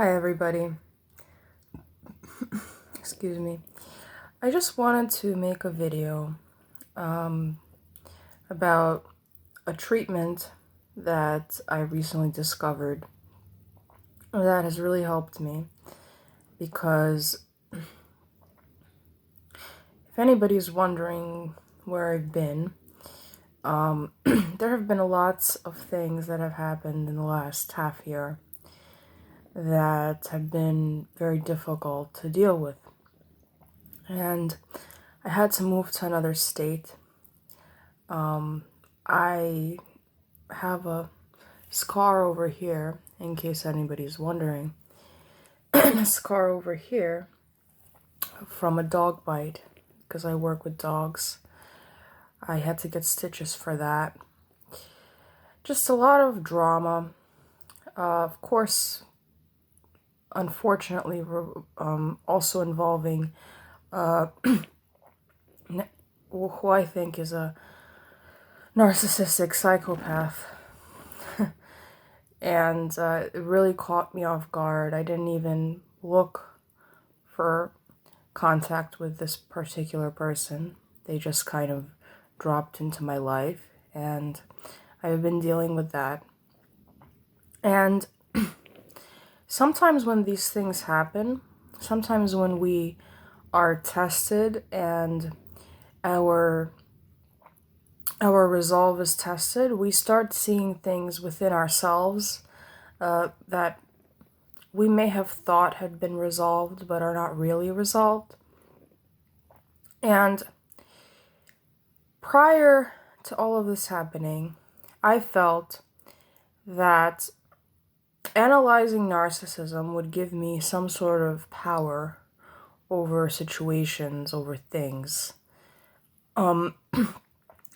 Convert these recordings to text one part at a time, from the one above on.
Hi everybody. Excuse me. I just wanted to make a video about a treatment that I recently discovered that has really helped me because if anybody's wondering where I've been, there have been lots of things that have happened in the last half year that have been very difficult to deal with. And I had to move to another state. I have a scar over here, in case anybody's wondering. A scar over here from a dog bite, because I work with dogs. I had to get stitches for that. Just a lot of drama. Of course, unfortunately, also involving who I think is a narcissistic psychopath. And it really caught me off guard. I didn't even look for contact with this particular person. They just kind of dropped into my life, and I've been dealing with that. And sometimes when these things happen, sometimes when we are tested and our resolve is tested, we start seeing things within ourselves that we may have thought had been resolved but are not really resolved. And prior to all of this happening, I felt that analyzing narcissism would give me some sort of power over situations, over things. And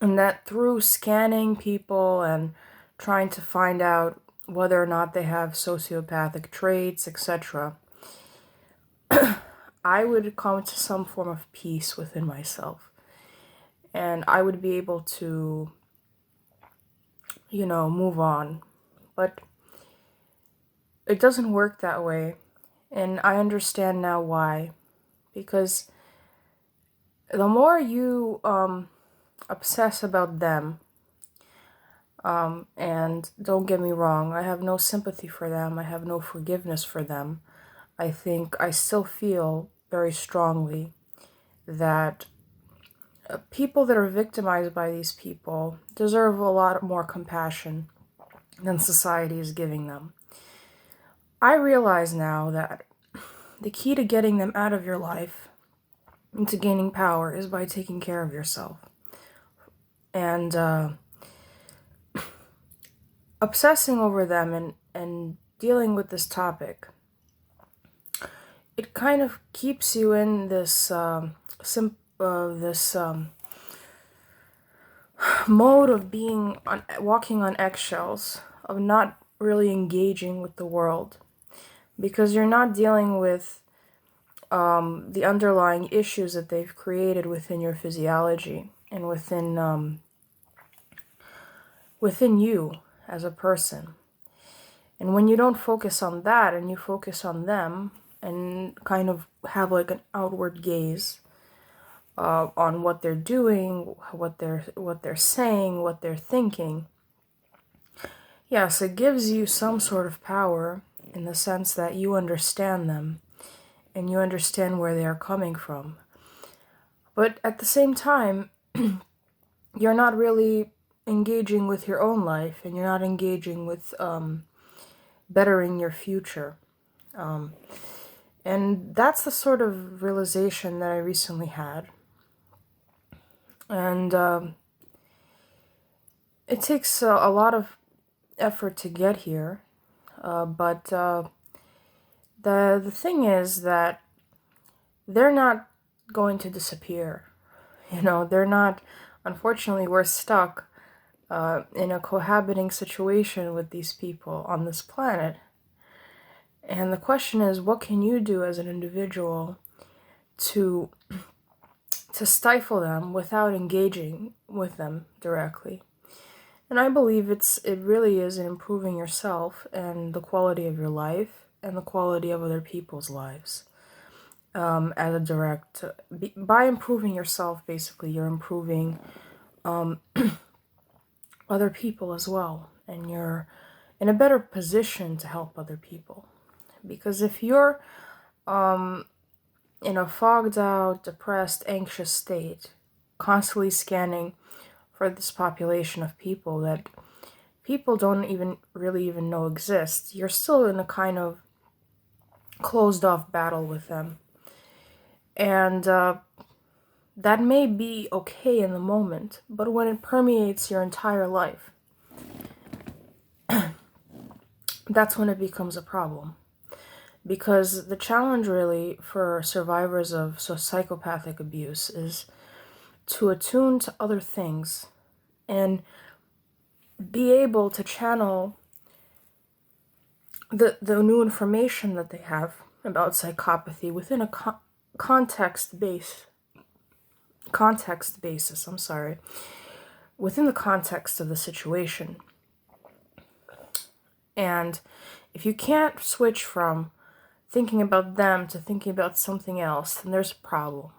that through scanning people and trying to find out whether or not they have sociopathic traits, etc., I would come to some form of peace within myself. And I would be able to, move on. But it doesn't work that way. And I understand now why. Because the more you obsess about them, and don't get me wrong, I have no sympathy for them. I have no forgiveness for them. I think I still feel very strongly that people that are victimized by these people deserve a lot more compassion than society is giving them. I realize now that the key to getting them out of your life and to gaining power is by taking care of yourself. And obsessing over them and dealing with this topic, it kind of keeps you in this mode of walking on eggshells, of not really engaging with the world, because you're not dealing with the underlying issues that they've created within your physiology and within you as a person. And when you don't focus on that and you focus on them and kind of have like an outward gaze on what they're doing, what they're saying, what they're thinking, yes, it gives you some sort of power in the sense that you understand them and you understand where they are coming from. But at the same time, you're not really engaging with your own life, and you're not engaging with bettering your future. And that's the sort of realization that I recently had. And it takes a lot of effort to get here. But the thing is that they're not going to disappear. They're not, unfortunately, we're stuck in a cohabiting situation with these people on this planet. And the question is, what can you do as an individual to stifle them without engaging with them directly? And I believe it really is in improving yourself and the quality of your life and the quality of other people's lives. As a direct, by improving yourself, basically, you're improving other people as well, and you're in a better position to help other people. Because if you're in a fogged out, depressed, anxious state, constantly scanning for this population of people that people don't even really even know exists, you're still in a kind of closed off battle with them. And that may be okay in the moment, but when it permeates your entire life, that's when it becomes a problem. Because the challenge really for survivors of psychopathic abuse is to attune to other things and be able to channel the new information that they have about psychopathy within a context basis, within the context of the situation. And if you can't switch from thinking about them to thinking about something else, then there's a problem,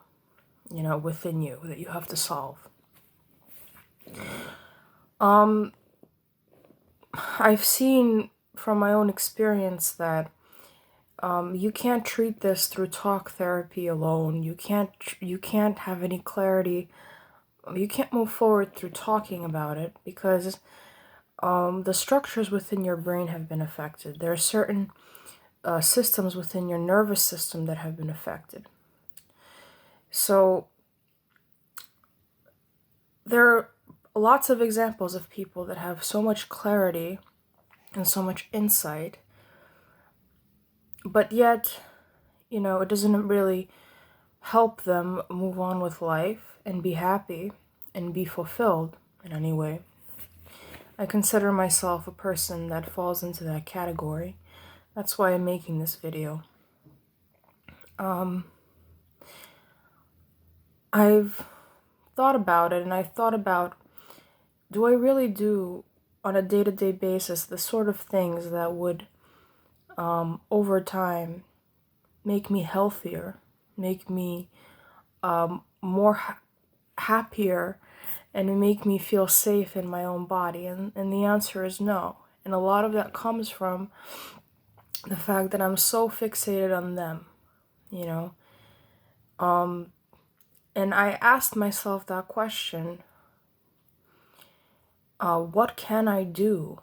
within you that you have to solve. I've seen from my own experience that you can't treat this through talk therapy alone. You can't have any clarity. You can't move forward through talking about it because the structures within your brain have been affected. There are certain systems within your nervous system that have been affected. So there are lots of examples of people that have so much clarity and so much insight, but yet, it doesn't really help them move on with life and be happy and be fulfilled in any way. I consider myself a person that falls into that category. That's why I'm making this video. I've thought about it, and I've thought about, do I really do on a day-to-day basis the sort of things that would over time make me healthier, make me more happier, and make me feel safe in my own body? And the answer is no. And a lot of that comes from the fact that I'm so fixated on them, and I asked myself that question, what can I do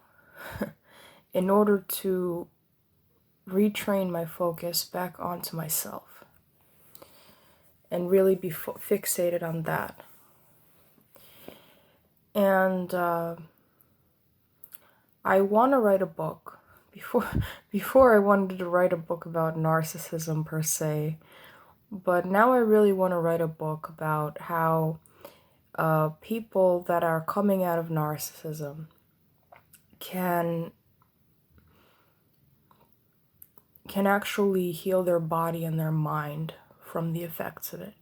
in order to retrain my focus back onto myself and really be fixated on that? And I want to write a book. Before I wanted to write a book about narcissism per se, but now I really want to write a book about how people that are coming out of narcissism can actually heal their body and their mind from the effects of it.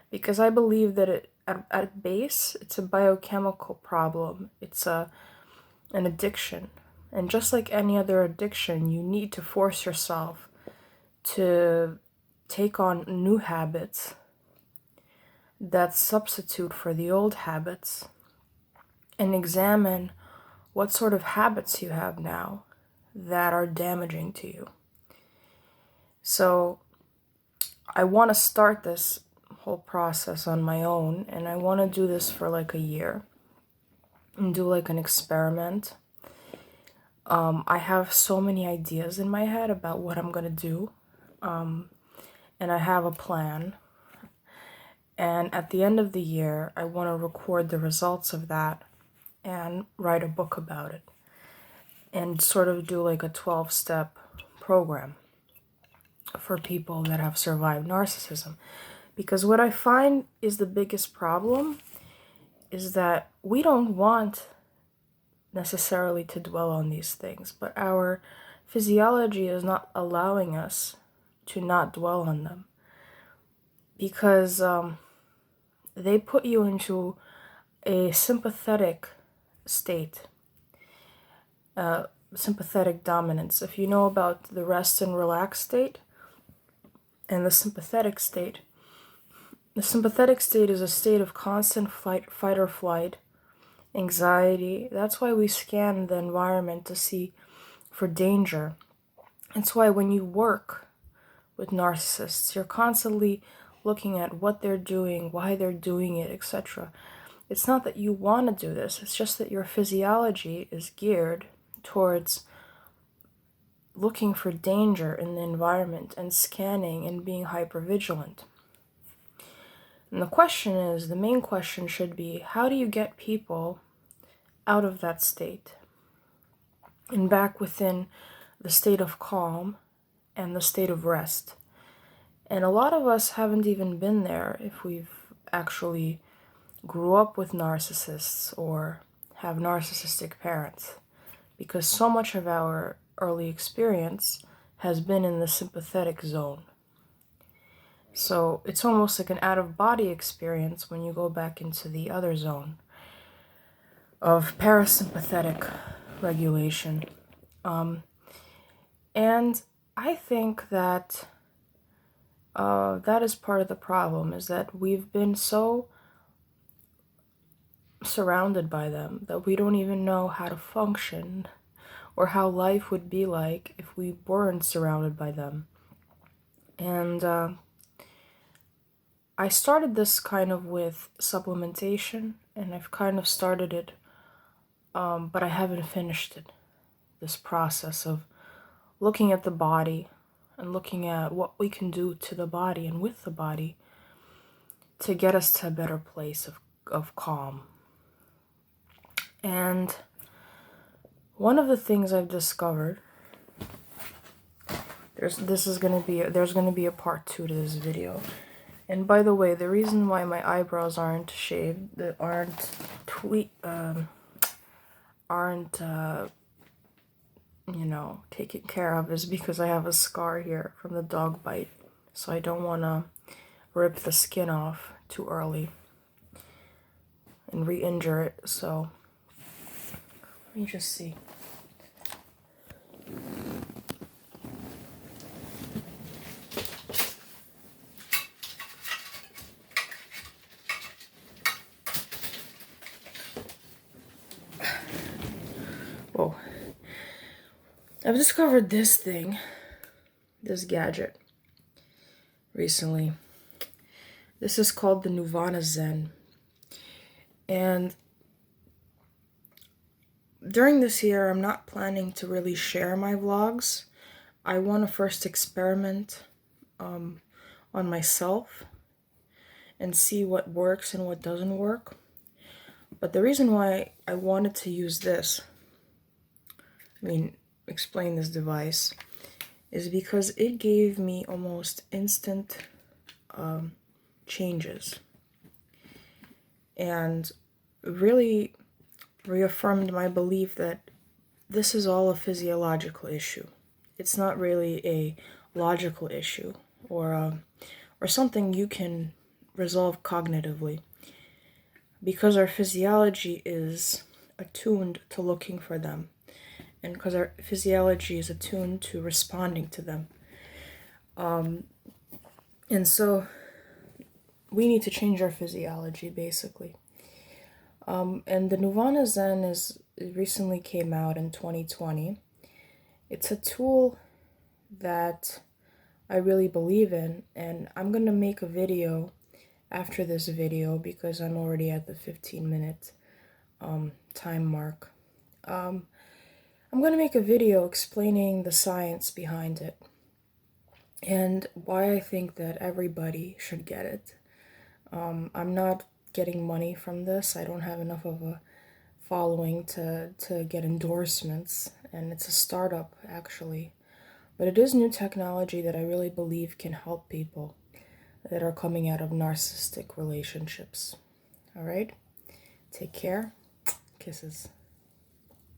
Because I believe that at base, it's a biochemical problem. It's an addiction. And just like any other addiction, you need to force yourself to take on new habits that substitute for the old habits and examine what sort of habits you have now that are damaging to you. So I want to start this whole process on my own, and I want to do this for like a year and do like an experiment. I have so many ideas in my head about what I'm gonna do, and I have a plan. And at the end of the year, I want to record the results of that and write a book about it and sort of do like a 12-step program for people that have survived narcissism. Because what I find is the biggest problem is that we don't want necessarily to dwell on these things, but our physiology is not allowing us to not dwell on them. Because they put you into a sympathetic state. sympathetic dominance. If you know about the rest and relax state and the sympathetic state is a state of constant fight or flight, anxiety. That's why we scan the environment to see for danger. It's why when you work with narcissists, you're constantly looking at what they're doing, why they're doing it, etc. It's not that you want to do this, it's just that your physiology is geared towards looking for danger in the environment and scanning and being hypervigilant. And the main question should be, how do you get people out of that state and back within the state of calm and the state of rest? And a lot of us haven't even been there if we've actually grew up with narcissists or have narcissistic parents, because so much of our early experience has been in the sympathetic zone. So it's almost like an out-of-body experience when you go back into the other zone of parasympathetic regulation. And I think that that is part of the problem, is that we've been so surrounded by them that we don't even know how to function or how life would be like if we weren't surrounded by them. And I started this kind of with supplementation, and I've kind of started it, but I haven't finished it. This process of looking at the body and looking at what we can do to the body and with the body to get us to a better place of calm. And one of the things I've discovered, there's going to be a part 2 to this video. And by the way, the reason why my eyebrows aren't shaved, that aren't taken care of, is because I have a scar here from the dog bite. So I don't want to rip the skin off too early and re-injure it. So let me just see. Whoa. I've discovered this gadget, recently. This is called the Nuvana Zen. And during this year, I'm not planning to really share my vlogs. I want to first experiment on myself and see what works and what doesn't work. But the reason why I wanted to use this, explain this device, is because it gave me almost instant changes and really reaffirmed my belief that this is all a physiological issue. It's not really a logical issue or something you can resolve cognitively, because our physiology is attuned to looking for them, and because our physiology is attuned to responding to them. And so we need to change our physiology, basically. And the Nuvana Zen recently came out in 2020. It's a tool that I really believe in, and I'm going to make a video after this video because I'm already at the 15-minute time mark. I'm going to make a video explaining the science behind it and why I think that everybody should get it. I'm not getting money from this. I don't have enough of a following to get endorsements, and it's a startup, actually. But it is new technology that I really believe can help people that are coming out of narcissistic relationships. All right? Take care. Kisses.